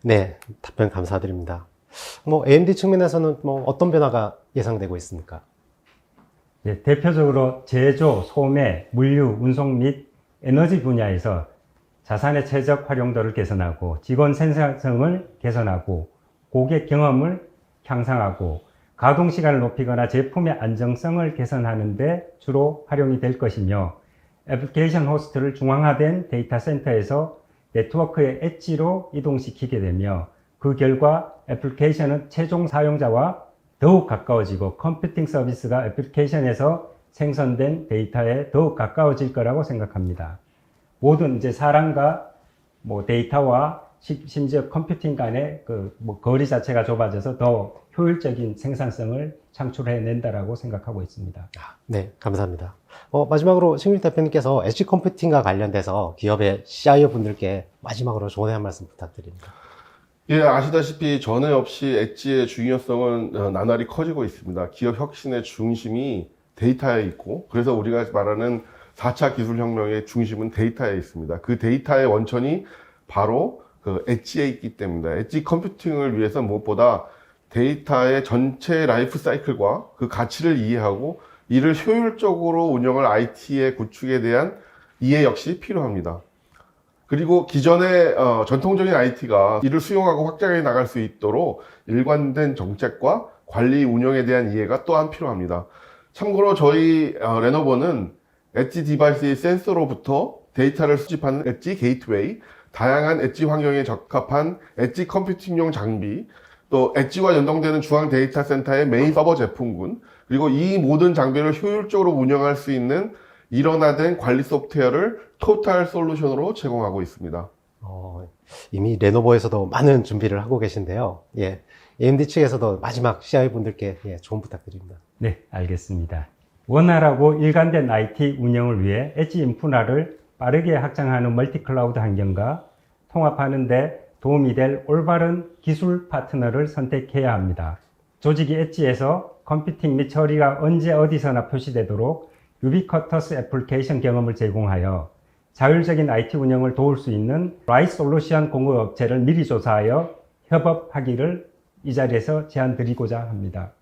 네, 답변 감사드립니다. AMD 측면에서는 어떤 변화가 예상되고 있습니까? 네, 대표적으로 제조, 소매, 물류, 운송 및 에너지 분야에서 자산의 최적 활용도를 개선하고 직원 생산성을 개선하고 고객 경험을 향상하고 가동 시간을 높이거나 제품의 안정성을 개선하는 데 주로 활용이 될 것이며 애플리케이션 호스트를 중앙화된 데이터 센터에서 네트워크의 엣지로 이동시키게 되며 그 결과 애플리케이션은 최종 사용자와 더욱 가까워지고 컴퓨팅 서비스가 애플리케이션에서 생성된 데이터에 더욱 가까워질 거라고 생각합니다. 모든 이제 사람과 데이터와 심지어 컴퓨팅 간의 거리 자체가 좁아져서 더 효율적인 생산성을 창출해낸다라고 생각하고 있습니다. 네, 감사합니다. 마지막으로 신규 대표님께서 엣지 컴퓨팅과 관련돼서 기업의 CIO 분들께 마지막으로 조언의 한 말씀 부탁드립니다. 예, 아시다시피 전에 없이 엣지의 중요성은 나날이 커지고 있습니다. 기업 혁신의 중심이 데이터에 있고, 그래서 우리가 말하는 4차 기술혁명의 중심은 데이터에 있습니다. 그 데이터의 원천이 바로 그 엣지에 있기 때문입니다. 엣지 컴퓨팅을 위해서 무엇보다 데이터의 전체 라이프 사이클과 그 가치를 이해하고 이를 효율적으로 운영할 IT의 구축에 대한 이해 역시 필요합니다. 그리고 기존의 전통적인 IT가 이를 수용하고 확장해 나갈 수 있도록 일관된 정책과 관리 운영에 대한 이해가 또한 필요합니다. 참고로 저희 레노버는 엣지 디바이스의 센서로부터 데이터를 수집하는 엣지 게이트웨이, 다양한 엣지 환경에 적합한 엣지 컴퓨팅용 장비, 또 엣지와 연동되는 중앙 데이터 센터의 메인 서버 제품군, 그리고 이 모든 장비를 효율적으로 운영할 수 있는 일원화된 관리 소프트웨어를 토탈 솔루션으로 제공하고 있습니다. 이미 레노버에서도 많은 준비를 하고 계신데요. 예, AMD 측에서도 마지막 CIO 분들께 조언 부탁드립니다. 네, 알겠습니다. 원활하고 일관된 IT 운영을 위해 엣지 인프라를 빠르게 확장하는 멀티 클라우드 환경과 통합하는 데 도움이 될 올바른 기술 파트너를 선택해야 합니다. 조직이 엣지에서 컴퓨팅 및 처리가 언제 어디서나 표시되도록 유비쿼터스 애플리케이션 경험을 제공하여 자율적인 IT 운영을 도울 수 있는 라이트 솔루션 공급업체를 미리 조사하여 협업하기를 이 자리에서 제안드리고자 합니다.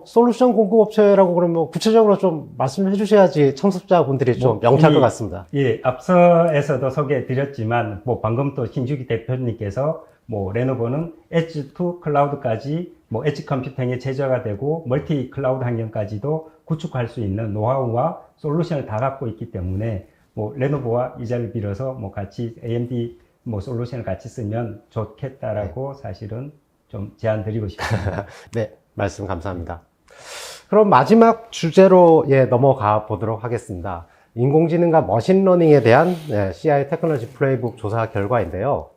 솔루션 공급업체라고 그러면 구체적으로 좀 말씀해 주셔야지 참석자분들이 좀 명쾌할 것 같습니다. 예, 앞서에서도 소개해 드렸지만, 방금 또 신주기 대표님께서, 레노버는 엣지 투 클라우드까지, 엣지 컴퓨팅에 최저가 되고, 멀티 클라우드 환경까지도 구축할 수 있는 노하우와 솔루션을 다 갖고 있기 때문에, 레노버와 이 자리를 빌어서, 같이 AMD, 솔루션을 같이 쓰면 좋겠다라고 사실은 좀 제안 드리고 싶습니다. 네. 말씀 감사합니다. 그럼 마지막 주제로 넘어가 보도록 하겠습니다. 인공지능과 머신러닝에 대한 CI 테크놀로지 플레이북 조사 결과인데요.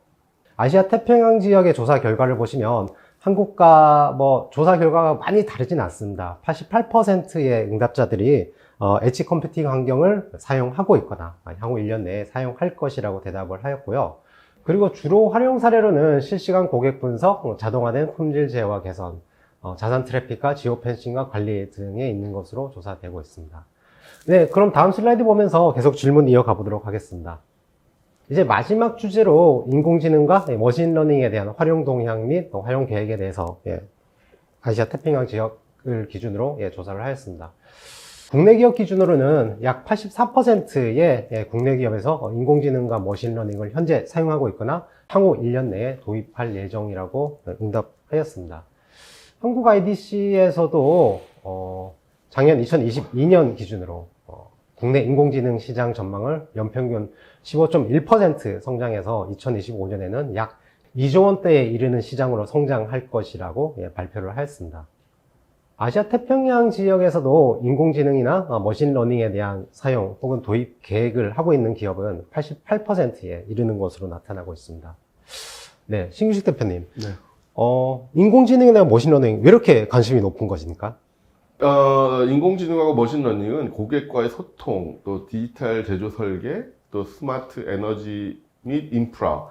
아시아 태평양 지역의 조사 결과를 보시면 한국과 조사 결과가 많이 다르진 않습니다. 88%의 응답자들이 엣지 컴퓨팅 환경을 사용하고 있거나 향후 1년 내에 사용할 것이라고 대답을 하였고요. 그리고 주로 활용 사례로는 실시간 고객 분석, 자동화된 품질 제어와 개선, 자산 트래픽과 지오 펜싱과 관리 등에 있는 것으로 조사되고 있습니다. 네, 그럼 다음 슬라이드 보면서 계속 질문 이어가 보도록 하겠습니다. 이제 마지막 주제로 인공지능과 머신러닝에 대한 활용 동향 및 활용 계획에 대해서 아시아 태평양 지역을 기준으로 조사를 하였습니다. 국내 기업 기준으로는 약 84%의 국내 기업에서 인공지능과 머신러닝을 현재 사용하고 있거나 향후 1년 내에 도입할 예정이라고 응답하였습니다. 한국 IDC에서도 작년 2022년 기준으로 국내 인공지능 시장 전망을 연평균 15.1% 성장해서 2025년에는 약 2조 원대에 이르는 시장으로 성장할 것이라고 발표를 하였습니다. 아시아 태평양 지역에서도 인공지능이나 머신러닝에 대한 사용 혹은 도입 계획을 하고 있는 기업은 88%에 이르는 것으로 나타나고 있습니다. 네, 신규식 대표님. 네. 인공지능이나 머신러닝 왜 이렇게 관심이 높은 것입니까? 인공지능하고 머신러닝은 고객과의 소통, 또 디지털 제조 설계, 또 스마트 에너지 및 인프라,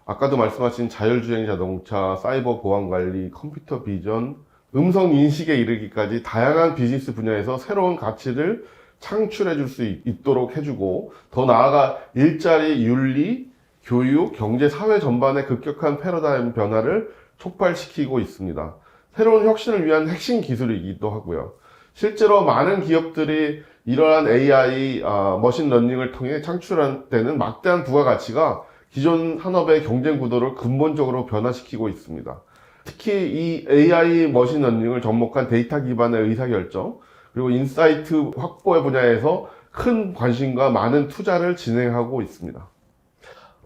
아까도 말씀하신 자율주행 자동차, 사이버 보안 관리, 컴퓨터 비전, 음성 인식에 이르기까지 다양한 비즈니스 분야에서 새로운 가치를 창출해 줄 수 있도록 해주고, 더 나아가 일자리, 윤리, 교육, 경제, 사회 전반의 급격한 패러다임 변화를 촉발시키고 있습니다. 새로운 혁신을 위한 핵심 기술이기도 하고요. 실제로 많은 기업들이 이러한 AI, 머신러닝을 통해 창출되는 막대한 부가가치가 기존 산업의 경쟁 구도를 근본적으로 변화시키고 있습니다. 특히 이 AI 머신러닝을 접목한 데이터 기반의 의사결정, 그리고 인사이트 확보의 분야에서 큰 관심과 많은 투자를 진행하고 있습니다.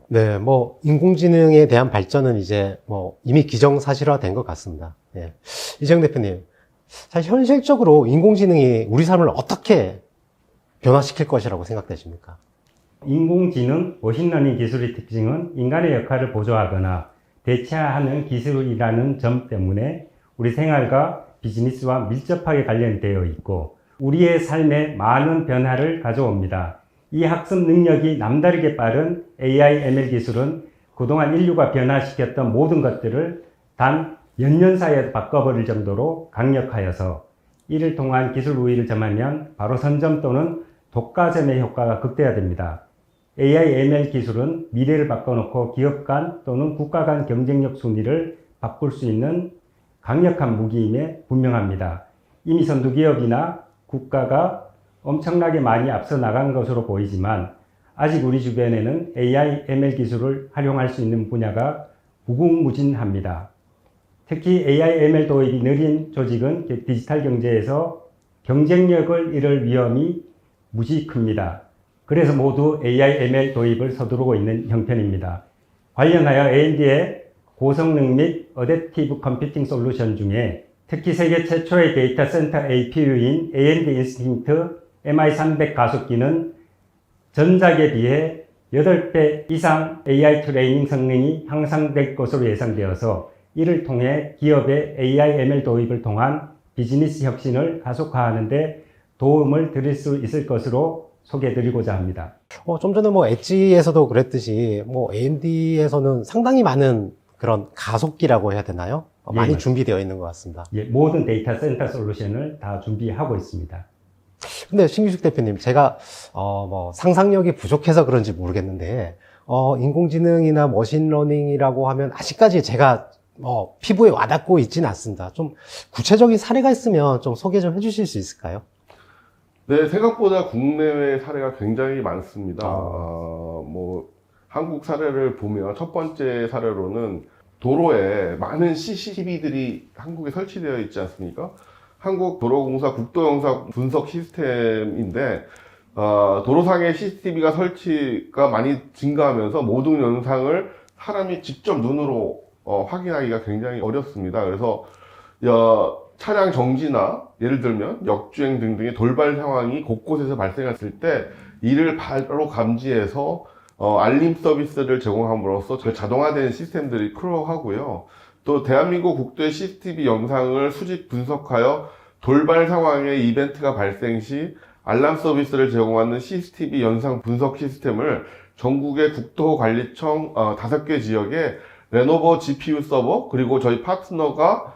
네, 인공지능에 대한 발전은 이제 이미 기정사실화된 것 같습니다. 예. 이재용 대표님, 사실 현실적으로 인공지능이 우리 삶을 어떻게 변화시킬 것이라고 생각되십니까? 인공지능, 머신러닝 기술의 특징은 인간의 역할을 보조하거나 대체하는 기술이라는 점 때문에 우리 생활과 비즈니스와 밀접하게 관련되어 있고 우리의 삶에 많은 변화를 가져옵니다. 이 학습 능력이 남다르게 빠른 AI, ML 기술은 그동안 인류가 변화시켰던 모든 것들을 단 몇 년 사이에 바꿔버릴 정도로 강력하여서 이를 통한 기술 우위를 점하면 바로 선점 또는 독과점의 효과가 극대화됩니다. AI, ML 기술은 미래를 바꿔놓고 기업 간 또는 국가 간 경쟁력 순위를 바꿀 수 있는 강력한 무기임에 분명합니다. 이미 선두기업이나 국가가 엄청나게 많이 앞서 나간 것으로 보이지만 아직 우리 주변에는 AI, ML 기술을 활용할 수 있는 분야가 무궁무진합니다. 특히 AI, ML 도입이 느린 조직은 디지털 경제에서 경쟁력을 잃을 위험이 무지 큽니다. 그래서 모두 AI, ML 도입을 서두르고 있는 형편입니다. 관련하여 AMD의 고성능 및 어댑티브 컴퓨팅 솔루션 중에 특히 세계 최초의 데이터 센터 APU인 AMD 인스팅트 MI300 가속기는 전작에 비해 8배 이상 AI 트레이닝 성능이 향상될 것으로 예상되어서 이를 통해 기업의 AI, ML 도입을 통한 비즈니스 혁신을 가속화하는 데 도움을 드릴 수 있을 것으로 소개해드리고자 합니다. 좀 전에 엣지에서도 그랬듯이 AMD에서는 상당히 많은 그런 가속기라고 해야 되나요? 많이 맞습니다. 준비되어 있는 것 같습니다. 예, 모든 데이터 센터 솔루션을 다 준비하고 있습니다. 근데 신규식 대표님, 제가 상상력이 부족해서 그런지 모르겠는데 인공지능이나 머신러닝이라고 하면 아직까지 제가 피부에 와닿고 있지는 않습니다. 좀 구체적인 사례가 있으면 좀 소개 좀 해주실 수 있을까요? 네, 생각보다 국내외 사례가 굉장히 많습니다. 한국 사례를 보면 첫 번째 사례로는 도로에 많은 CCTV들이 한국에 설치되어 있지 않습니까? 한국도로공사 국도영상 분석 시스템인데 도로상에 CCTV가 설치가 많이 증가하면서 모든 영상을 사람이 직접 눈으로 확인하기가 굉장히 어렵습니다. 그래서 차량 정지나 예를 들면 역주행 등등의 돌발 상황이 곳곳에서 발생했을 때 이를 바로 감지해서 알림 서비스를 제공함으로써 자동화된 시스템들이 필요하고요. 또 대한민국 국도의 CCTV 영상을 수집 분석하여 돌발 상황의 이벤트가 발생 시 알람 서비스를 제공하는 CCTV 영상 분석 시스템을 전국의 국토관리청 5개 지역에 레노버 GPU 서버 그리고 저희 파트너가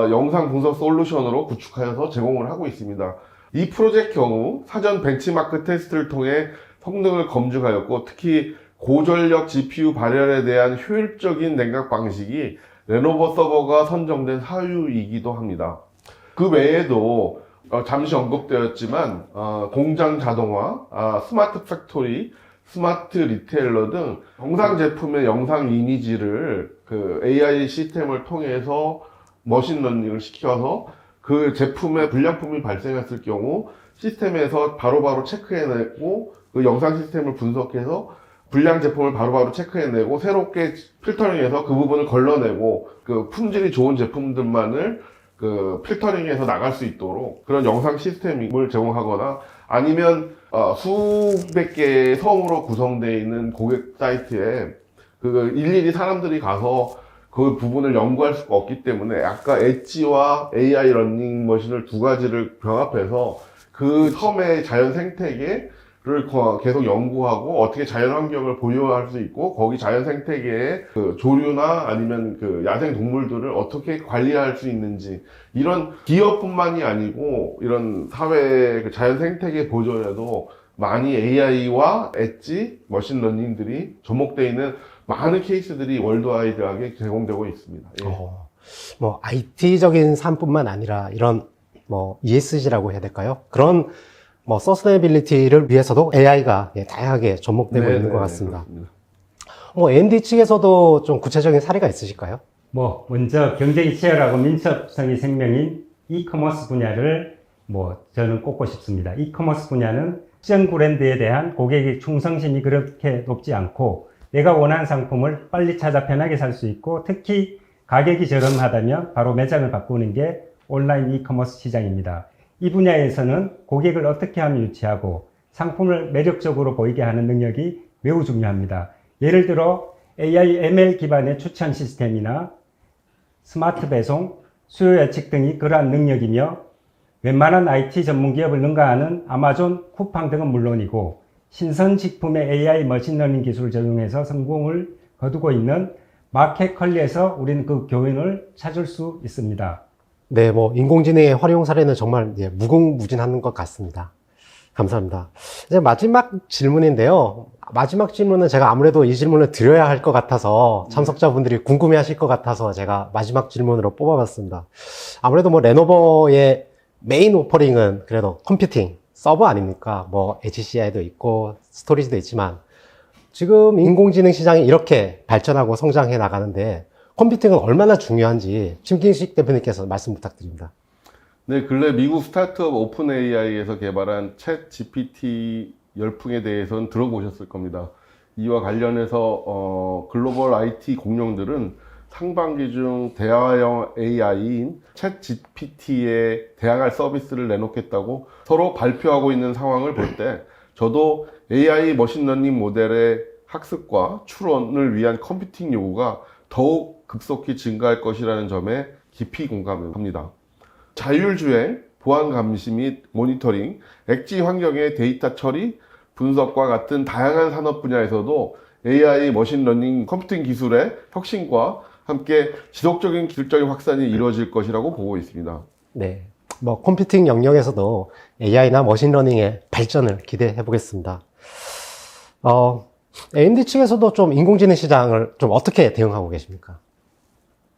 영상 분석 솔루션으로 구축하여서 제공을 하고 있습니다. 이 프로젝트 경우 사전 벤치마크 테스트를 통해 성능을 검증하였고 특히 고전력 GPU 발열에 대한 효율적인 냉각 방식이 레노버 서버가 선정된 사유이기도 합니다. 그 외에도 잠시 언급되었지만 공장 자동화, 스마트 팩토리, 스마트 리테일러 등 영상 제품의 영상 이미지를 그 AI 시스템을 통해서 머신러닝을 시켜서 그 제품의 불량품이 발생했을 경우 시스템에서 바로바로 체크해내고 그 영상 시스템을 분석해서 불량 제품을 바로바로 체크해내고 새롭게 필터링해서 그 부분을 걸러내고 그 품질이 좋은 제품들만을 그 필터링해서 나갈 수 있도록 그런 영상 시스템을 제공하거나 아니면 수백 개의 섬으로 구성되어 있는 고객 사이트에 그 일일이 사람들이 가서 그 부분을 연구할 수가 없기 때문에 아까 엣지와 AI 러닝머신을 두 가지를 병합해서 그 섬의 자연 생태계를 계속 연구하고 어떻게 자연 환경을 보유할 수 있고 거기 자연 생태계의 그 조류나 아니면 그 야생 동물들을 어떻게 관리할 수 있는지 이런 기업뿐만이 아니고 이런 사회의 그 자연 생태계 보존에도 많이 AI와 엣지, 머신러닝들이 접목되어 있는 많은 케이스들이 월드와이드하게 제공되고 있습니다. 예. 뭐 IT적인 삶뿐만 아니라 이런 뭐 ESG라고 해야 될까요? 그런 뭐 서스테이너빌리티를 위해서도 AI가 다양하게 접목되고 있는 것 같습니다. 그렇습니다. 뭐 AMD 측에서도 좀 구체적인 사례가 있으실까요? 뭐 먼저 경쟁이 치열하고 민첩성이 생명인 이커머스 분야를 저는 꼽고 싶습니다. 이커머스 분야는 특정 브랜드에 대한 고객의 충성심이 그렇게 높지 않고 내가 원하는 상품을 빨리 찾아 편하게 살 수 있고 특히 가격이 저렴하다면 바로 매장을 바꾸는 게 온라인 이커머스 시장입니다. 이 분야에서는 고객을 어떻게 하면 유치하고 상품을 매력적으로 보이게 하는 능력이 매우 중요합니다. 예를 들어 AI, ML 기반의 추천 시스템이나 스마트 배송, 수요 예측 등이 그러한 능력이며 웬만한 IT 전문 기업을 능가하는 아마존, 쿠팡 등은 물론이고 신선식품의 AI 머신러닝 기술을 적용해서 성공을 거두고 있는 마켓컬리에서 우리는 그 교훈을 찾을 수 있습니다. 네, 뭐 인공지능의 활용 사례는 정말 무궁무진한 것 같습니다. 감사합니다. 이제 마지막 질문인데요. 마지막 질문은 제가 아무래도 이 질문을 드려야 할 것 같아서 참석자분들이 궁금해 하실 것 같아서 제가 마지막 질문으로 뽑아봤습니다. 아무래도 뭐 레노버의 메인 오퍼링은 그래도 컴퓨팅, 서버 아닙니까? 뭐 HCI도 있고 스토리지도 있지만 지금 인공지능 시장이 이렇게 발전하고 성장해 나가는데 컴퓨팅은 얼마나 중요한지 심kin식 대표님께서 말씀 부탁드립니다. 네, 근래 미국 스타트업 오픈 AI에서 개발한 챗 GPT 열풍에 대해서는 들어보셨을 겁니다. 이와 관련해서 글로벌 IT 공룡들은 상반기 중 대화형 AI인 챗 GPT에 대항할 서비스를 내놓겠다고 서로 발표하고 있는 상황을 볼 때 저도 AI 머신러닝 모델의 학습과 추론을 위한 컴퓨팅 요구가 더욱 급속히 증가할 것이라는 점에 깊이 공감합니다. 자율주행, 보안 감시 및 모니터링, 엑지 환경의 데이터 처리, 분석과 같은 다양한 산업 분야에서도 AI 머신러닝 컴퓨팅 기술의 혁신과 함께 지속적인 기술적인 확산이 이루어질 것이라고 보고 있습니다. 네, 뭐 컴퓨팅 영역에서도 AI나 머신러닝의 발전을 기대해 보겠습니다. AMD 측에서도 좀 인공지능 시장을 좀 어떻게 대응하고 계십니까?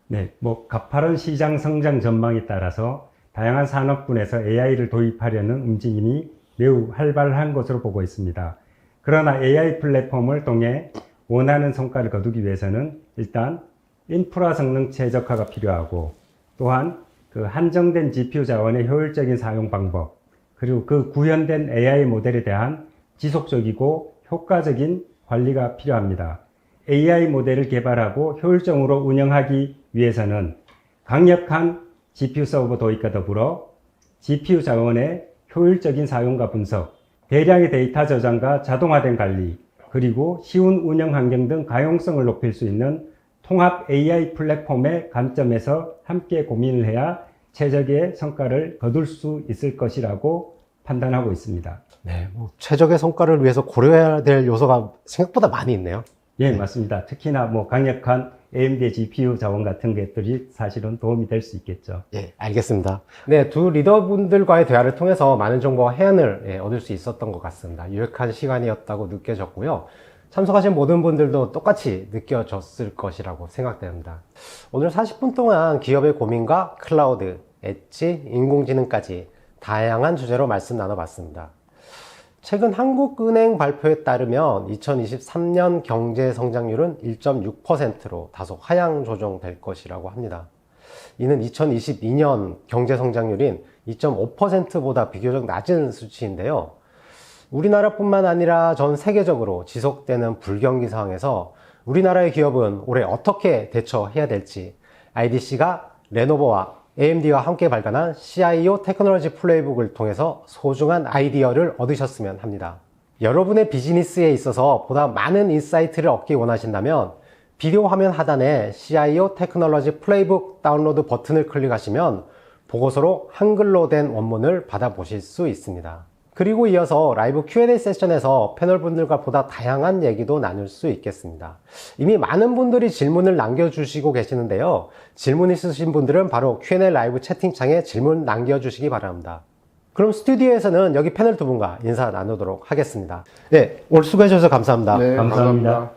네, 가파른 시장 성장 전망에 따라서 다양한 산업군에서 AI를 도입하려는 움직임이 매우 활발한 것으로 보고 있습니다. 그러나 AI 플랫폼을 통해 원하는 성과를 거두기 위해서는 일단 인프라 성능 최적화가 필요하고 또한 그 한정된 GPU 자원의 효율적인 사용 방법 그리고 그 구현된 AI 모델에 대한 지속적이고 효과적인 관리가 필요합니다. AI 모델을 개발하고 효율적으로 운영하기 위해서는 강력한 GPU 서버 도입과 더불어 GPU 자원의 효율적인 사용과 분석, 대량의 데이터 저장과 자동화된 관리, 그리고 쉬운 운영 환경 등 가용성을 높일 수 있는 통합 AI 플랫폼의 관점에서 함께 고민을 해야 최적의 성과를 거둘 수 있을 것이라고 판단하고 있습니다. 네, 최적의 성과를 위해서 고려해야 될 요소가 생각보다 많이 있네요. 예, 맞습니다. 특히나 강력한 AMD GPU 자원 같은 것들이 사실은 도움이 될 수 있겠죠. 예, 알겠습니다. 네, 두 리더분들과의 대화를 통해서 많은 정보와 해안을 얻을 수 있었던 것 같습니다. 유익한 시간이었다고 느껴졌고요. 참석하신 모든 분들도 똑같이 느껴졌을 것이라고 생각됩니다. 오늘 40분 동안 기업의 고민과 클라우드, 엣지, 인공지능까지 다양한 주제로 말씀 나눠봤습니다. 최근 한국은행 발표에 따르면 2023년 경제 성장률은 1.6%로 다소 하향 조정될 것이라고 합니다. 이는 2022년 경제 성장률인 2.5%보다 비교적 낮은 수치인데요. 우리나라뿐만 아니라 전 세계적으로 지속되는 불경기 상황에서 우리나라의 기업은 올해 어떻게 대처해야 될지 IDC가 레노버와 AMD와 함께 발간한 CIO 테크놀로지 플레이북을 통해서 소중한 아이디어를 얻으셨으면 합니다. 여러분의 비즈니스에 있어서 보다 많은 인사이트를 얻기 원하신다면 비디오 화면 하단에 CIO 테크놀로지 플레이북 다운로드 버튼을 클릭하시면 보고서로 한글로 된 원문을 받아보실 수 있습니다. 그리고 이어서 라이브 Q&A 세션에서 패널분들과 보다 다양한 얘기도 나눌 수 있겠습니다. 이미 많은 분들이 질문을 남겨주시고 계시는데요. 질문 있으신 분들은 바로 Q&A 라이브 채팅창에 질문 남겨주시기 바랍니다. 그럼 스튜디오에서는 여기 패널 두 분과 인사 나누도록 하겠습니다. 네, 오늘 수고해 주셔서 감사합니다. 네, 감사합니다.